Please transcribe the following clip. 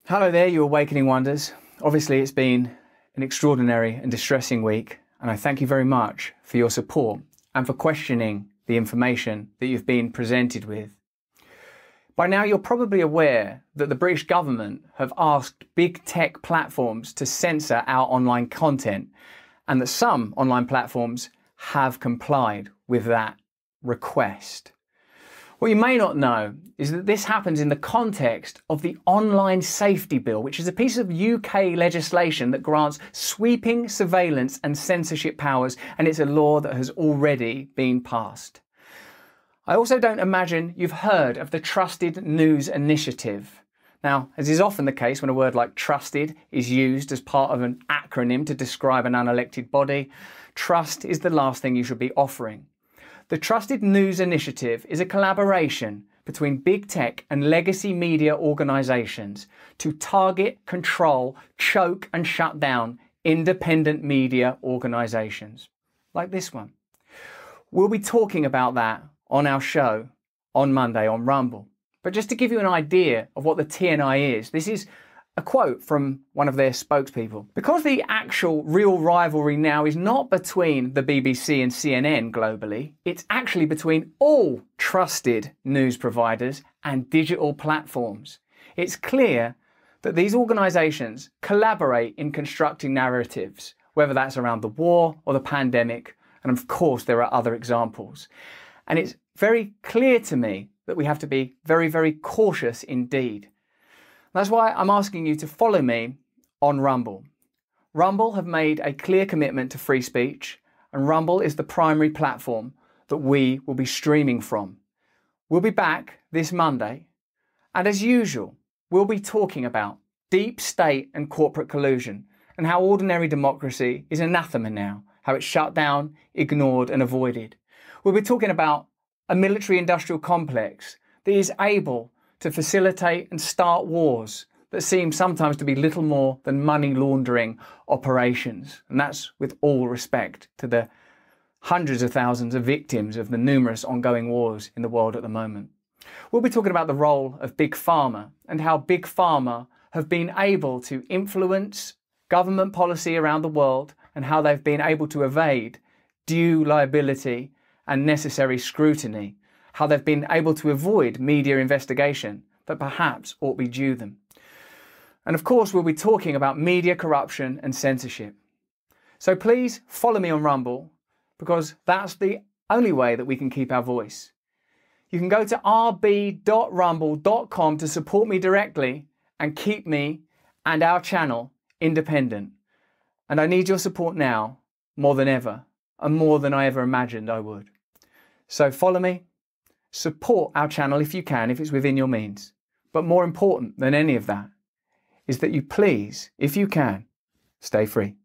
Hello there, you awakening wonders. Obviously it's been an extraordinary and distressing week, and I thank you very much for your support and for questioning the information that you've been presented with. By now you're probably aware that the British government have asked big tech platforms to censor our online content, and that some online platforms have complied with that request. What you may not know is that this happens in the context of the Online Safety Bill, which is a piece of UK legislation that grants sweeping surveillance and censorship powers, and it's a law that has already been passed. I also don't imagine you've heard of the Trusted News Initiative. Now, as is often the case when a word like trusted is used as part of an acronym to describe an unelected body, trust is the last thing you should be offering. The Trusted News Initiative is a collaboration between big tech and legacy media organisations to target, control, choke and shut down independent media organisations, like this one. We'll be talking about that on our show on Monday on Rumble. But just to give you an idea of what the TNI is, this is a quote from one of their spokespeople. Because the actual real rivalry now is not between the BBC and CNN globally, it's actually between all trusted news providers and digital platforms. It's clear that these organisations collaborate in constructing narratives, whether that's around the war or the pandemic, and of course there are other examples. And it's very clear to me that we have to be very, very cautious indeed. That's why I'm asking you to follow me on Rumble. Rumble have made a clear commitment to free speech, and Rumble is the primary platform that we will be streaming from. We'll be back this Monday, and as usual, we'll be talking about deep state and corporate collusion and how ordinary democracy is anathema now, how it's shut down, ignored and avoided. We'll be talking about a military-industrial complex that is able to facilitate and start wars that seem sometimes to be little more than money laundering operations. And that's with all respect to the hundreds of thousands of victims of the numerous ongoing wars in the world at the moment. We'll be talking about the role of Big Pharma and how Big Pharma have been able to influence government policy around the world and how they've been able to evade due liability and necessary scrutiny, how they've been able to avoid media investigation that perhaps ought be due them. And of course, we'll be talking about media corruption and censorship. So please follow me on Rumble, because that's the only way that we can keep our voice. You can go to rb.rumble.com to support me directly and keep me and our channel independent. And I need your support now more than ever, and more than I ever imagined I would. So follow me. Support our channel if you can, if it's within your means. But more important than any of that is that you please, if you can, stay free.